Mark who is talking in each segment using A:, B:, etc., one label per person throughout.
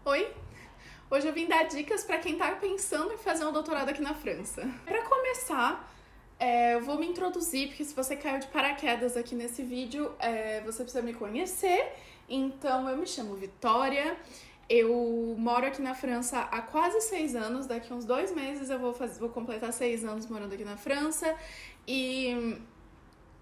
A: Oi! Hoje eu vim dar dicas para quem tá pensando em fazer um doutorado aqui na França. Para começar, eu vou me introduzir, porque se você caiu de paraquedas aqui nesse vídeo, você precisa me conhecer. Então, eu me chamo Vitória, eu moro aqui na França há quase 6 anos, daqui uns 2 meses eu vou completar 6 anos morando aqui na França. E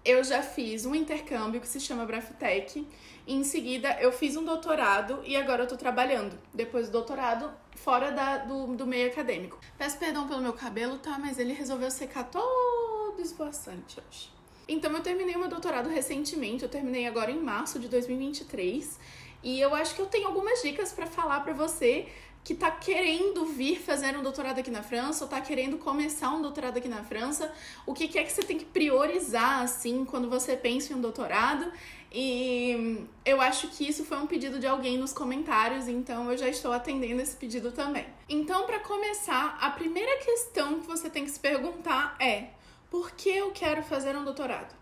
A: eu já fiz um intercâmbio que se chama Braftec. Em seguida, eu fiz um doutorado e agora eu tô trabalhando. Depois do doutorado, fora do meio acadêmico. Peço perdão pelo meu cabelo, tá? Mas ele resolveu secar todo esvoaçante hoje. Então, eu terminei o meu doutorado recentemente. Eu terminei agora em março de 2023. E eu acho que eu tenho algumas dicas pra falar pra você que tá querendo vir fazer um doutorado aqui na França ou tá querendo começar um doutorado aqui na França, o que é que você tem que priorizar, assim, quando você pensa em um doutorado. E eu acho que isso foi um pedido de alguém nos comentários, então eu já estou atendendo esse pedido também. Então, para começar, a primeira questão que você tem que se perguntar é: por que eu quero fazer um doutorado?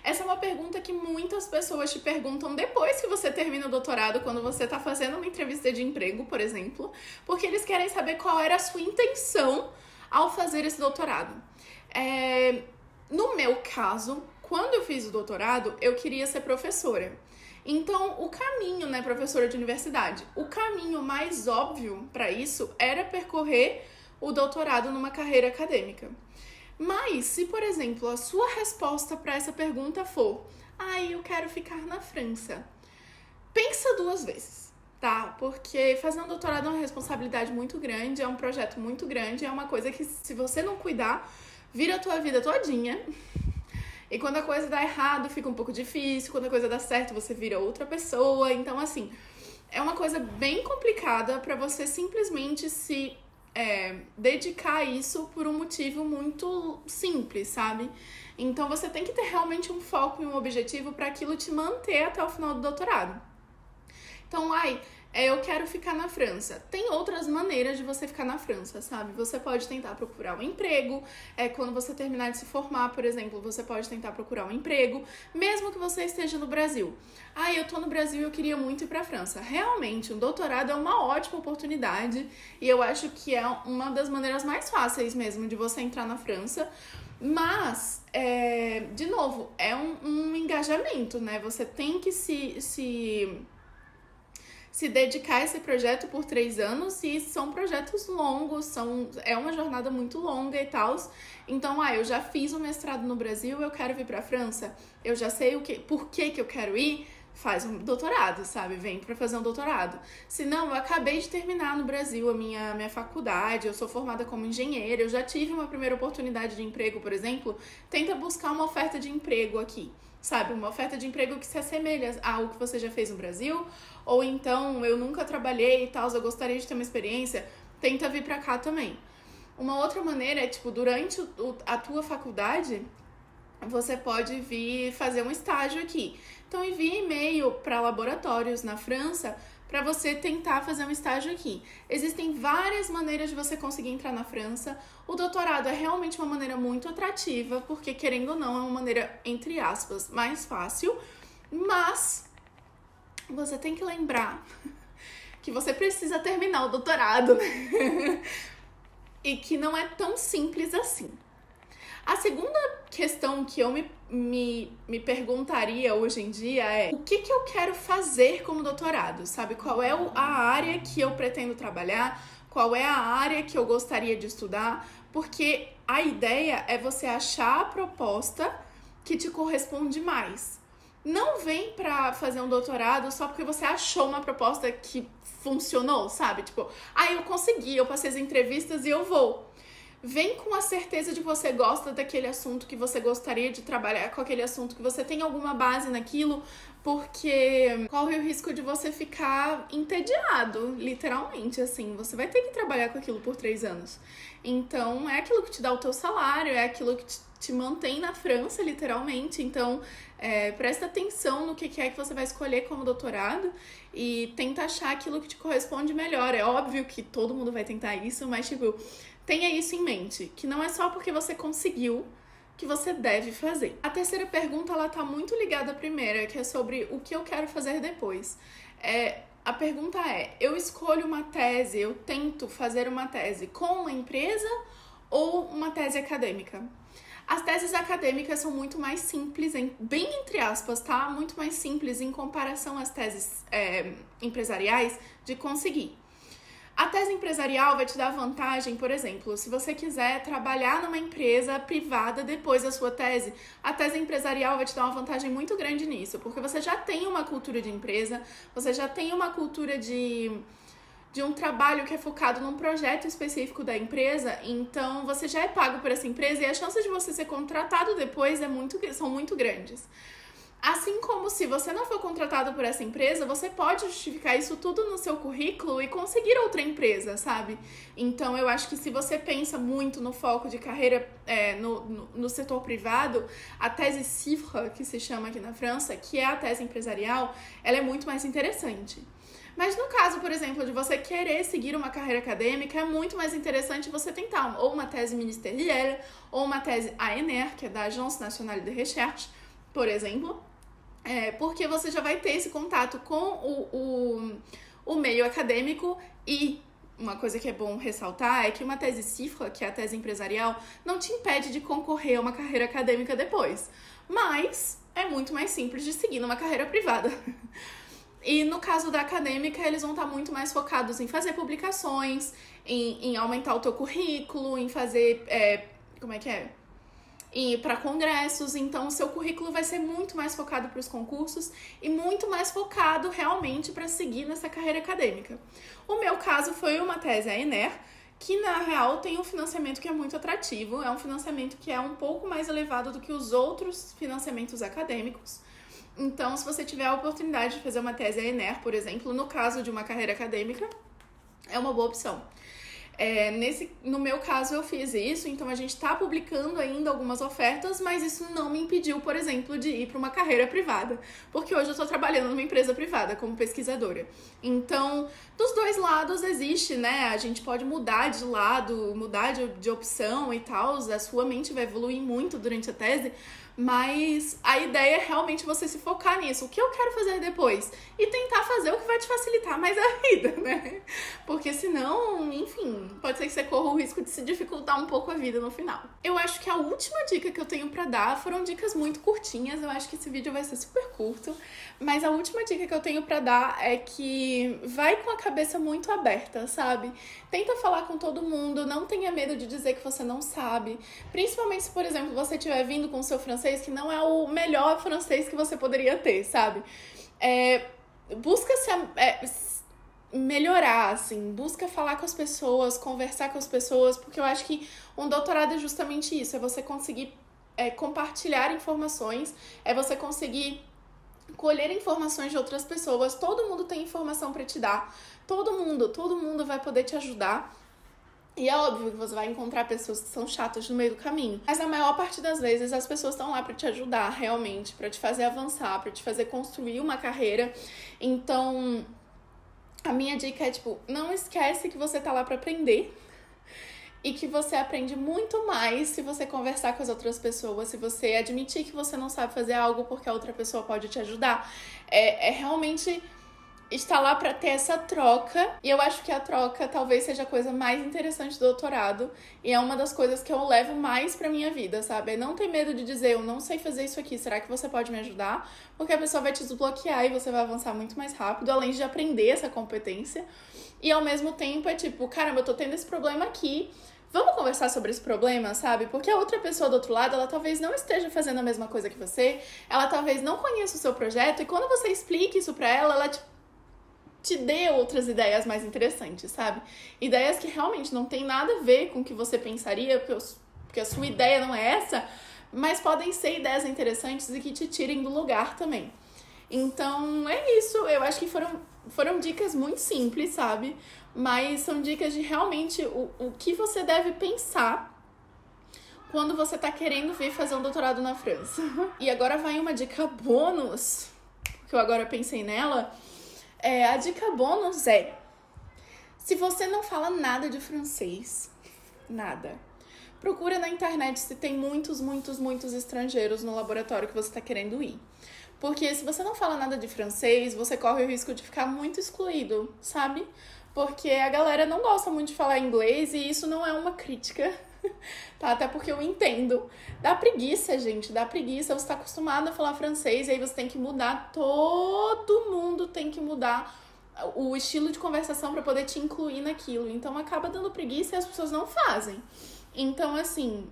A: Essa é uma pergunta que muitas pessoas te perguntam depois que você termina o doutorado, quando você está fazendo uma entrevista de emprego, por exemplo, porque eles querem saber qual era a sua intenção ao fazer esse doutorado. No meu caso, quando eu fiz o doutorado, eu queria ser professora. Então, o caminho, né, professora de universidade, o caminho mais óbvio para isso era percorrer o doutorado numa carreira acadêmica. Mas, se, por exemplo, a sua resposta para essa pergunta for: eu quero ficar na França, pensa 2 vezes, tá? Porque fazer um doutorado é uma responsabilidade muito grande, é um projeto muito grande, é uma coisa que, se você não cuidar, vira a tua vida todinha. E quando a coisa dá errado, fica um pouco difícil. Quando a coisa dá certo, você vira outra pessoa. Então, assim, é uma coisa bem complicada para você simplesmente se dedicar a isso por um motivo muito simples, sabe? Então você tem que ter realmente um foco e um objetivo para aquilo te manter até o final do doutorado. Então, eu quero ficar na França. Tem outras maneiras de você ficar na França, sabe? Você pode tentar procurar um emprego. Quando você terminar de se formar, por exemplo, você pode tentar procurar um emprego, mesmo que você esteja no Brasil. Eu tô no Brasil e eu queria muito ir pra França. Realmente, um doutorado é uma ótima oportunidade e eu acho que é uma das maneiras mais fáceis mesmo de você entrar na França. Mas, de novo, é um engajamento, né? Você tem que se dedicar a esse projeto por 3 anos, e são projetos longos, é uma jornada muito longa e tal. Então, eu já fiz o mestrado no Brasil, eu quero vir pra França, eu já sei por que eu quero ir, faz um doutorado, sabe? Vem pra fazer um doutorado. Se não, eu acabei de terminar no Brasil a minha faculdade, eu sou formada como engenheira, eu já tive uma primeira oportunidade de emprego, por exemplo, tenta buscar uma oferta de emprego aqui. Sabe, uma oferta de emprego que se assemelha ao que você já fez no Brasil, ou então eu nunca trabalhei e tal, eu gostaria de ter uma experiência, tenta vir pra cá também. Uma outra maneira é, durante a tua faculdade, você pode vir fazer um estágio aqui. Então, envie e-mail para laboratórios na França para você tentar fazer um estágio aqui. Existem várias maneiras de você conseguir entrar na França. O doutorado é realmente uma maneira muito atrativa, porque, querendo ou não, é uma maneira, entre aspas, mais fácil. Mas você tem que lembrar que você precisa terminar o doutorado e que não é tão simples assim. A segunda questão que eu me perguntaria hoje em dia é: o que eu quero fazer como doutorado, sabe? Qual é a área que eu pretendo trabalhar? Qual é a área que eu gostaria de estudar? Porque a ideia é você achar a proposta que te corresponde mais. Não vem pra fazer um doutorado só porque você achou uma proposta que funcionou, sabe? Eu consegui, eu passei as entrevistas e eu vou. Vem com a certeza de que você gosta daquele assunto, que você gostaria de trabalhar com aquele assunto, que você tem alguma base naquilo, porque corre o risco de você ficar entediado, literalmente, assim. Você vai ter que trabalhar com aquilo por 3 anos. Então, é aquilo que te dá o teu salário, é aquilo que te mantém na França, literalmente. Então, presta atenção no que é que você vai escolher como doutorado e tenta achar aquilo que te corresponde melhor. É óbvio que todo mundo vai tentar isso, mas, tenha isso em mente, que não é só porque você conseguiu que você deve fazer. A terceira pergunta, ela tá muito ligada à primeira, que é sobre o que eu quero fazer depois. a pergunta é, eu escolho uma tese, eu tento fazer uma tese com uma empresa ou uma tese acadêmica? As teses acadêmicas são muito mais simples, bem entre aspas, tá? Muito mais simples em comparação às teses empresariais de conseguir. A tese empresarial vai te dar vantagem, por exemplo, se você quiser trabalhar numa empresa privada depois da sua tese, a tese empresarial vai te dar uma vantagem muito grande nisso, porque você já tem uma cultura de empresa, você já tem uma cultura de um trabalho que é focado num projeto específico da empresa, então você já é pago por essa empresa e as chances de você ser contratado depois são muito grandes. Assim como se você não for contratado por essa empresa, você pode justificar isso tudo no seu currículo e conseguir outra empresa, sabe? Então, eu acho que se você pensa muito no foco de carreira no setor privado, a tese CIFRA, que se chama aqui na França, que é a tese empresarial, ela é muito mais interessante. Mas no caso, por exemplo, de você querer seguir uma carreira acadêmica, é muito mais interessante você tentar ou uma tese ministerial, ou uma tese ANR, que é da Agence Nationale de Recherche, por exemplo, porque você já vai ter esse contato com o meio acadêmico e uma coisa que é bom ressaltar é que uma tese CIFRA, que é a tese empresarial, não te impede de concorrer a uma carreira acadêmica depois, mas é muito mais simples de seguir numa carreira privada. E no caso da acadêmica, eles vão estar muito mais focados em fazer publicações, em aumentar o teu currículo, em fazer, ir para congressos, então o seu currículo vai ser muito mais focado para os concursos e muito mais focado realmente para seguir nessa carreira acadêmica. O meu caso foi uma tese ANR, que na real tem um financiamento que é muito atrativo, é um financiamento que é um pouco mais elevado do que os outros financiamentos acadêmicos. Então, se você tiver a oportunidade de fazer uma tese ANR, por exemplo, no caso de uma carreira acadêmica, é uma boa opção. No meu caso, eu fiz isso, então a gente está publicando ainda algumas ofertas, mas isso não me impediu, por exemplo, de ir para uma carreira privada, porque hoje eu estou trabalhando numa empresa privada como pesquisadora. Então, dos dois lados existe, né? A gente pode mudar de lado, mudar de opção e tal, a sua mente vai evoluir muito durante a tese, mas a ideia é realmente você se focar nisso. O que eu quero fazer depois? E tentar fazer o que vai te facilitar mais a vida, né? Porque senão, enfim, pode ser que você corra o risco de se dificultar um pouco a vida no final. Eu acho que a última dica que eu tenho pra dar foram dicas muito curtinhas. Eu acho que esse vídeo vai ser super curto. Mas a última dica que eu tenho pra dar é que vai com a cabeça muito aberta, sabe? Tenta falar com todo mundo, não tenha medo de dizer que você não sabe. Principalmente se, por exemplo, você estiver vindo com o seu francês, que não é o melhor francês que você poderia ter, sabe? Busca melhorar, assim, busca falar com as pessoas, conversar com as pessoas, porque eu acho que um doutorado é justamente isso, é você conseguir compartilhar informações, é você conseguir colher informações de outras pessoas. Todo mundo tem informação pra te dar, todo mundo vai poder te ajudar. E é óbvio que você vai encontrar pessoas que são chatas no meio do caminho, mas a maior parte das vezes as pessoas estão lá pra te ajudar realmente, pra te fazer avançar, pra te fazer construir uma carreira. Então, a minha dica é, não esquece que você tá lá pra aprender e que você aprende muito mais se você conversar com as outras pessoas, se você admitir que você não sabe fazer algo porque a outra pessoa pode te ajudar. Realmente estar lá pra ter essa troca, e eu acho que a troca talvez seja a coisa mais interessante do doutorado, e é uma das coisas que eu levo mais pra minha vida, sabe? É não ter medo de dizer, eu não sei fazer isso aqui, será que você pode me ajudar? Porque a pessoa vai te desbloquear e você vai avançar muito mais rápido, além de aprender essa competência, e ao mesmo tempo caramba, eu tô tendo esse problema aqui, vamos conversar sobre esse problema, sabe? Porque a outra pessoa do outro lado, ela talvez não esteja fazendo a mesma coisa que você, ela talvez não conheça o seu projeto, e quando você explica isso pra ela te dê outras ideias mais interessantes, sabe? Ideias que realmente não tem nada a ver com o que você pensaria, porque a sua ideia não é essa, mas podem ser ideias interessantes e que te tirem do lugar também. Então, é isso. Eu acho que foram dicas muito simples, sabe? Mas são dicas de realmente o que você deve pensar quando você tá querendo vir fazer um doutorado na França. E agora vai uma dica bônus, que eu agora pensei nela. A dica bônus é, se você não fala nada de francês, nada, procura na internet se tem muitos estrangeiros no laboratório que você está querendo ir. Porque se você não fala nada de francês, você corre o risco de ficar muito excluído, sabe? Porque a galera não gosta muito de falar inglês e isso não é uma crítica, tá? Até porque eu entendo. Dá preguiça, gente, dá preguiça. Você tá acostumado a falar francês e aí você tem que mudar, todo mundo tem que mudar o estilo de conversação pra poder te incluir naquilo. Então acaba dando preguiça e as pessoas não fazem. Então, assim,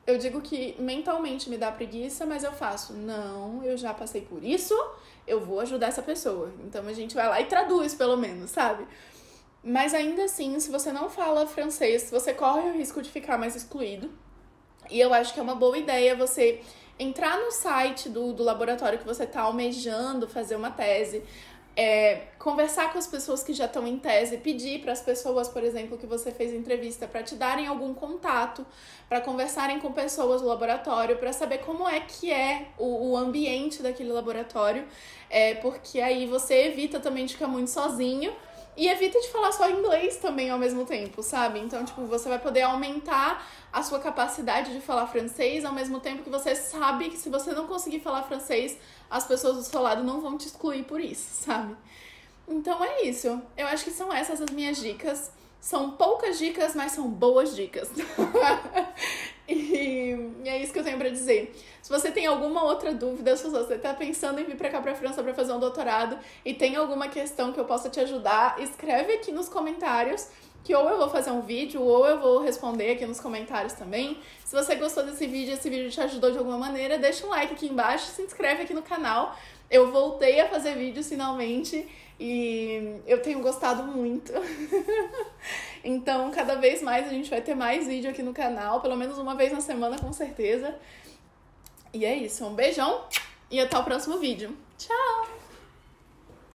A: eu digo que mentalmente me dá preguiça, mas eu faço. Não, eu já passei por isso, eu vou ajudar essa pessoa. Então a gente vai lá e traduz, pelo menos, sabe? Mas ainda assim, se você não fala francês, você corre o risco de ficar mais excluído. E eu acho que é uma boa ideia você entrar no site do laboratório que você tá almejando fazer uma tese, conversar com as pessoas que já estão em tese, pedir para as pessoas, por exemplo, que você fez entrevista, para te darem algum contato, para conversarem com pessoas do laboratório, para saber como é que é o ambiente daquele laboratório, porque aí você evita também de ficar muito sozinho e evita de falar só inglês também ao mesmo tempo, sabe? Então, tipo, você vai poder aumentar a sua capacidade de falar francês ao mesmo tempo que você sabe que se você não conseguir falar francês, as pessoas do seu lado não vão te excluir por isso, sabe? Então é isso. Eu acho que são essas as minhas dicas. São poucas dicas, mas são boas dicas. E é isso que eu tenho pra dizer. Se você tem alguma outra dúvida, se você tá pensando em vir pra cá pra França pra fazer um doutorado e tem alguma questão que eu possa te ajudar, escreve aqui nos comentários, que ou eu vou fazer um vídeo ou eu vou responder aqui nos comentários também. Se você gostou desse vídeo, esse vídeo te ajudou de alguma maneira, deixa um like aqui embaixo, se inscreve aqui no canal. Eu voltei a fazer vídeos finalmente e eu tenho gostado muito. Então, cada vez mais a gente vai ter mais vídeo aqui no canal, pelo menos uma vez na semana, com certeza. E é isso, um beijão e até o próximo vídeo. Tchau!